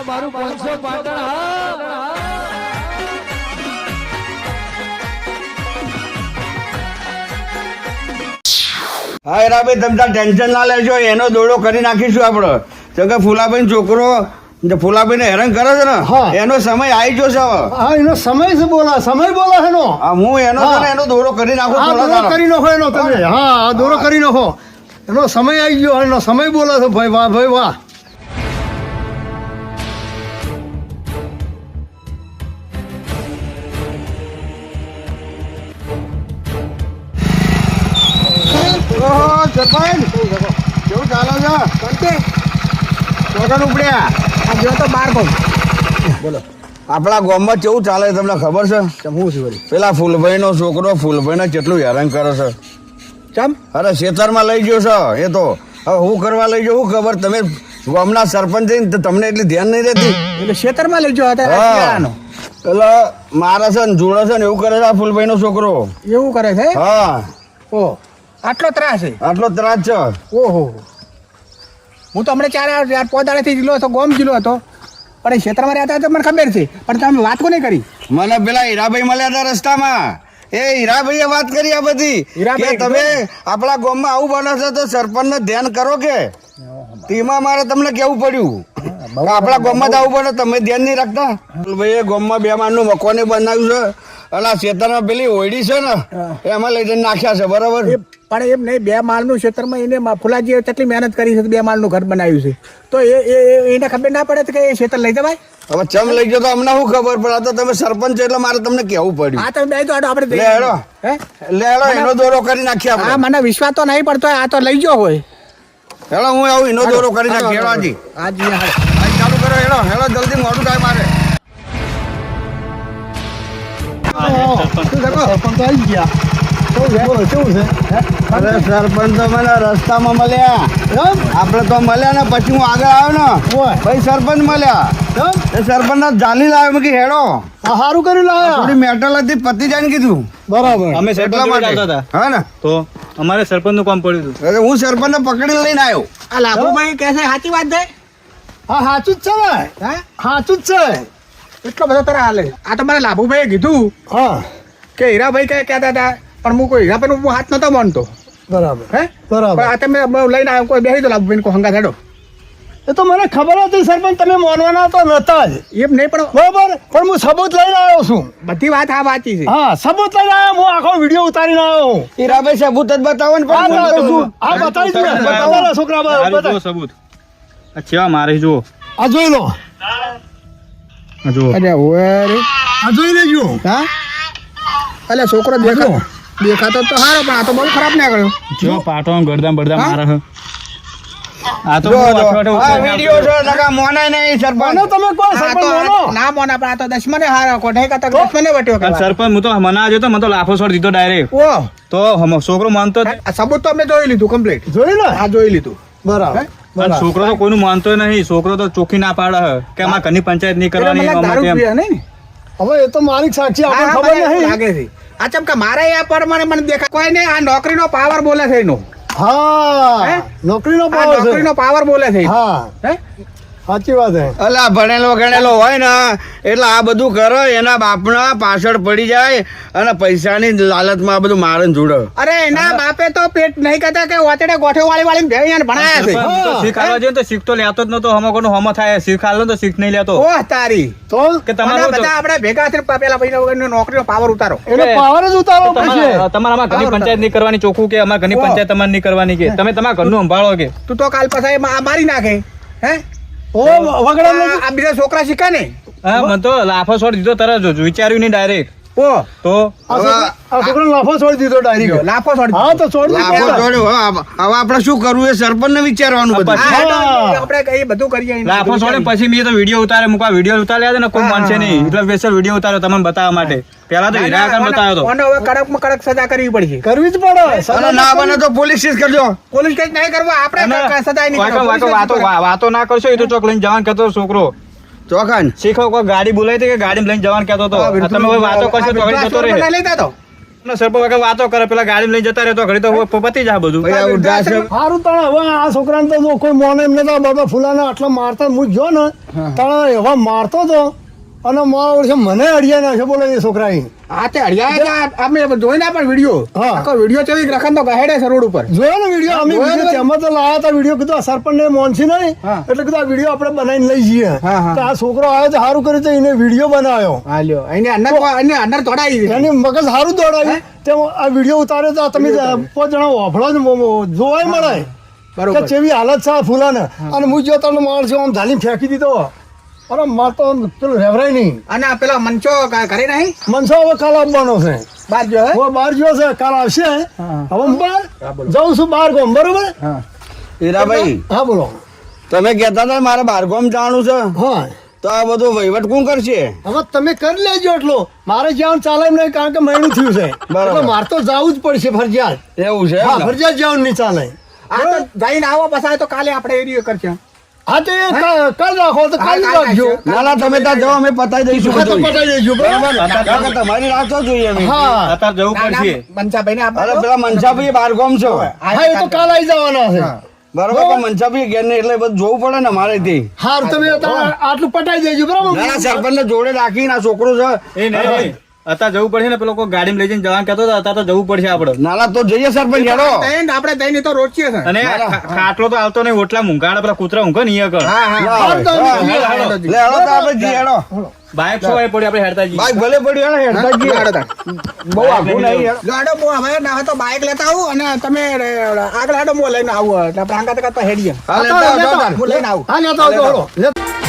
મારું 500 પાટણ હા હા હીરાભાઈ તમે ટેન્શન ના લેજો એનો દોડો કરી નાખીશું આપણે તો કે ફૂલાભાઈ છોકરો ફૂલાભાઈને હેરાન કરે છે ને એનો સમય આવી જશે હવે. હા એનો સમય છે સમય બોલા એનો. હા હું એનો છે ને એનો દોડો કરી નાખું. દોડો કરી નાખો એનો તમે. હા દોડો કરી નાખો એનો સમય આવી ગયો એનો સમય બોલે છે ભાઈ વાહ ભાઈ વાહ. ઓહો સરપંચ કેવું ચાલે છે? ચોકન ઉપડ્યા જો તો બાર કોમ બોલો આપણા ગામમાં કેવું ચાલે તમને ખબર છે? હું છું વળી પેલા ફૂલભાઈનો છોકરો ફૂલભાઈને કેટલું હેરાન કરે છે. ચમ અરે ખેતરમાં લઈ ગયો છે એ તો હવે હું કરવા લઈ ગયો હું ખબર તમે ગામના સરપંચ થઈને તો તમને એટલી ધ્યાન નહીં રહેતી. એટલે ખેતરમાં લઈ ગયો એટલે મારે છે ને જોડે છે ને એવું કરે છે આ ફૂલભાઈનો છોકરો. એવું કરે છે. હા ઓ આટલો ત્રાસ છે. આટલો ત્રાસ છે. ઓહો હું તો હમણાં ચાર પોદાડેથી જીલો હતો ગોમ જીલો હતો પણ એ ક્ષેત્રમાં રહેતા હતા મને ખબર છે પણ તમે વાત કોને કરી? મને પેલા હીરાભાઈ મળ્યા હતા રસ્તામાં એ હીરાભાઈએ વાત કરી આ બધી કે તમે આપણા ગામમાં આવું બને છે તો સરપંચને ધ્યાન કરો કે તેમાં મારે તમને કેવું પડ્યું આપણા ગામમાં જ આવું બને તમે ધ્યાન નહીં રાખતા. ભાઈ ગામમાં 2 માળનું મકાન બનાવ્યું છે અને આ ખેતરમાં પેલી ઓયડી છે ને એમાં લઈ જઈને નાખ્યા છે બરાબર. પણ એમ નહીં 2 માળનું ક્ષેત્રમાં એને ફુલાજીએ કેટલી મહેનત કરી છે 2 માળનું ઘર બનાવ્યું છે તો એને ખબર ના પડે કે એ ક્ષેત્ર લઈ જવાય. હવે ચમ લઈ ગયો તો અમને શું ખબર પડે આ તો તમે સરપંચ છો એટલે મારે તમને કેવું પડ્યું. હા તમે બે તો આપણે લેડો એનો દોરો કરી નાખીએ આપણે. હા મને વિશ્વાસ તો નહીં પડતો આ તો લઈ ગયો હોય. હેલો હું આવું એનો દોરો કરી નાખી. હેલો હાજી ચાલુ કરો. હેલો હેલો જલ્દી મોડું થાય મારે. સરપંચ આવી ગયા. કેવું છે? અરે સરપંચ તો મને રસ્તામાં મળ્યા. આપણે તો મળ્યા ને પછી હું આગળ આવ્યો ને ભાઈ સરપંચ મળ્યા. એ સરપંચ જાલી લાવ્યો મેં કીધું હેડો સારું કર્યું લાવ્યા. થોડી મેટલ હતી પતી જાય ને કીધું. બરાબર અમે એટલા માટે હા ને તો અમારે સરપંચ નું કામ પડ્યું હતું. અરે હું સરપંચ ને પકડી લઈને આવ્યો. આ લાભુભાઈ કહે છે સાચી વાત છે. હા સાચું જ છે ને સાચું જ છે. એટલો બધો તારા હાલે આ તો મને લાભુભાઈએ કીધું હા કે હીરાભાઈ કહેતા હતા પણ હું કોઈ હીરાભાઈ હું હાથ નતો માનતો. બરાબર હે બરાબર આ તમે લઈને આવ્યો કોઈ બેસી દો લાભુભાઈ કો હંગા હેડો. એ તો મને ખબર હતી સરપંચ તમે માનવાના તો નતા જ એમ નહીં પણ બરાબર પણ હું સબૂત લઈને આવ્યો છું. બધી વાત આ વાંચી છે. હા સબૂત લઈને આવ્યો હું આખો વિડીયો ઉતારીને આવ્યો. હીરાભાઈ સબૂત જ બતાવો ને પણ બતાવી દઉં બતાવો છોકરા જુઓ સબૂત આ છેવા મારે જુઓ આ જોઈ લો. જુઓ અરે ઓય રે આ જોઈ લેજો. હા અલે છોકરો દેખાતો તો સારો પણ આ તો બહુ ખરાબ ના કર્યો. જો પાટો ગરદા બરદા મારે આ તો વિડિયો છે લગા મોનાય નહીં સરપંચ તમે કોઈ સરપંચ મોનો ના મોના પણ આ તો દશમને હારો કોઠે કાતા દશમને વટ્યો કે સરપંચ હું તો મના આવ્યો તો મને તો લાફો છોડ દીધો ડાયરેક્ટ. ઓ તો છોકરો માનતો આ સબૂત તો અમે જોઈ લીધું કમ્પ્લીટ. જોઈ લે હા જોઈ લીધું. બરાબર પણ છોકરો તો કોઈનું માનતો નહીં. છોકરો તો ચોખ્ખી ના પાડે કે અમારે ઘરની પંચાયત નહીં કરવાની. હવે એ તો માલિક સાક્ષી આપણને ખબર નહીં લાગે છે. આ ચમકા મારે આ પરમાણે મને દેખાય કોઈ ને આ નોકરીનો પાવર બોલે છે એનો. હા નોકરીનો પાવર બોલે છે. હા હે સાચી વાત છે. અલા ભણેલો ગણેલો હોય ને એટલે આ બધું કરે એના બાપના પાછળ પડી જાય અને પૈસાની લાલચમાં આ બધું મારે જોડે. અરે એના બાપે તો પેટ નહીં કહેતા કે વાતડે ગોઠે વાળી ભેણિયાને ભણાયા છે. શીખ આલવા જોઈએ તો શીખ તો લેતો જ નતો. હમો કોનો હમો થાય શીખ આલો તો શીખ નહીં લેતો. ઓહ તારી તો કે તમારે બધા આપણે ભેગા થઈને પેલા પૈસા વગરનો નોકરીનો પાવર ઉતારો. એનો પાવર જ ઉતારો પછી તમારે અમારા ઘરની પંચાયત નહીં કરવાની ચોખ્ખું કે અમારા ઘરની પંચાયત તમારે નહીં કરવાની કે તમે તમારા ઘરનું સંભાળો કે તું તો કાલ પછી મારી નાખે હે ઓ વગડા આ બીજા છોકરા શીખા ને. હા મને તો લાફો છોડ દીધો તરત વિચાર્યું નહીં ડાયરેક્ટ. ઓ તો આ છોકરો લાફો છોડી દીધો ડાયરેક્ટ. લાફો છોડી હા તો છોડી હવે આપણે શું કરવું એ સરપંચ ને વિચારવાનું બધું. આપણે કઈ બધું કરીએ લાફો છોડે પછી મેં તો વિડીયો ઉતારે મૂકા વિડીયો ઉતાર્યા છે ને કોઈ માનશે નહીં એટલે સ્પેશિયલ વિડીયો ઉતાર્યો તમને બતાવવા માટે. પેલા તો હીરાકર બતાવ્યો તો હવે કડકમાં કડક સજા કરવી પડશે. કરવી જ પડે. અને ના બને તો પોલીસ કેસ કરજો. પોલીસ કેસ નહીં કરવા આપણે સજા નહીં વાતો ના કરશો એ તો ચોક લઈને જવાનું કહેતો છોકરો. ચોખાન શીખો કોઈ ગાડી બોલાવી હતી કે ગાડી લઈને જવાનું કહેતો હતો. તમે કોઈ વાતો કરશો તો જતો રહે. સરપંચ વગર વાતો કરે પેલા ગાડી લઈને જતા રહે તો ઘડી તો પતી જાય બધું ભાઈ આ વૃદ્ધાશ્રમ સારું તાણે હવે આ છોકરાને તો જો કોઈ મોને એમને તો બાબા ફૂલાને આટલા મારતા હું જો ને તાણે એવા મારતો તો અને મારા વર્ષે મને અડિયા નાખે બોલે એ છોકરાએ આ તે હરિયા અમે જોઈને પણ વિડીયો હા. આખો વિડીયો ચોવીસ રખન તો ગહેડે છે રોડ ઉપર જોયો ને વિડીયો અમે જોયો ને? વિડીયો તેમાં તો લાયા હતા વિડીયો કીધું આ સરપંચ ને મોનસી નહીં હા. એટલે કીધું આ વિડીયો આપણે બનાવીને લઈ જઈએ હા, હા. તો આ છોકરો આવ્યો તો સારું કર્યું તો એને વિડીયો બનાવ્યો હા લ્યો એને અંદર તોડાવી દીધી. એની મગજ સારું દોડાવ્યું તેમાં આ વિડીયો ઉતાર્યો તો આ તમે 5 જણા વાફળો ને જોવાય મળે કે બરોબર કેવી હાલત છે આ ફૂલાને અને હું જો તમને માણસો આમ ધાલીને ફેંકી દીધો અરે માર તો પેલું રેવરાય નહીં અને આ પેલા મંચો ઘરે નહીં મનસો હવે કાલ આવવાનો છે બાદ જો હે? હવે બહાર ગયો છે કાલ આવશે હવે હું બહાર જાઉં છું બહાર ગામ બરોબર હા હીરાભાઈ હા બોલો તમે કહેતા હતા મારે બારગામ જવાનું છે હા તો આ બધો વહીવટ કોણ કરશે હવે તમે કરી લેજો એટલો મારે જ્યાં ચાલે એમ નહીં કારણ કે મહિનું થયું છે બરાબર. એટલે મારે તો જવું જ પડશે ફરજિયાત એવું છે હા એમ ને? ફરજિયાત જવાનું નહીં ચાલે આ તો જઈને આવો પછી તો કાલે આપણે એરિયો કરશે હા તો એ કાલ રાખો તો કાલ કાલ રાખજો ના ના તમે ત્યાં જાઓ અમે પતાવી દઈશું હા તો બધું. પતાવી દેજો બરાબર કારણ કે તમારી રાહ તો જોઈએ અમે હા અત્યારે જવું પડશે મંચાભાઈ ને અરે પેલા મનસાભાઈ બારગામ છો હા એ તો કાલ આવી જવાના છે બરોબર પણ મનસાભાઈ ઘેર ને એટલે બધું જોવું પડે ને મારે થી હાર તમે અત્યારે આટલું પટાઈ દેજો બરાબર ના ના સરપંચ જોડે રાખીને આ છોકરો છે એ નહીં અત્યારે જવું પડશે ને પેલો કોઈ ગાડીમાં લઈ જઈને જવાનું કહેતો હતો અત્યારે તો જવું પડશે આપણે ના ના તો જઈએ સરપંચ હેડો આપણે જઈને તો રોજ છે અને ખાટલો તો આવતો નહીં ઓટલા મૂંઘાડા પેલા કૂતરા ઊંઘે ને અહીંયા કર હા હા ના હોય. તો હા, અમે લે હેડો. હેડો તો આપણે જઈએ હેડો બાઇક શું પડી આપણે હેડતા જઈએ બાઈક ભલે પડ્યું હેડો હેડતા જઈએ ગાડો તાર. બહુ આઘું નહીં હેડો. ગાડો હું હવે ના હોય તો બાઇક લેતા આવું અને તમે આગળ હાડો હું લઈને આવું એટલે આપણે આંગા તક હેડીએ હા, લેતા આવો, લેતા આવો, જાઓ તાર. હું લઈને આવું હા લેતા આવજો, હાલો.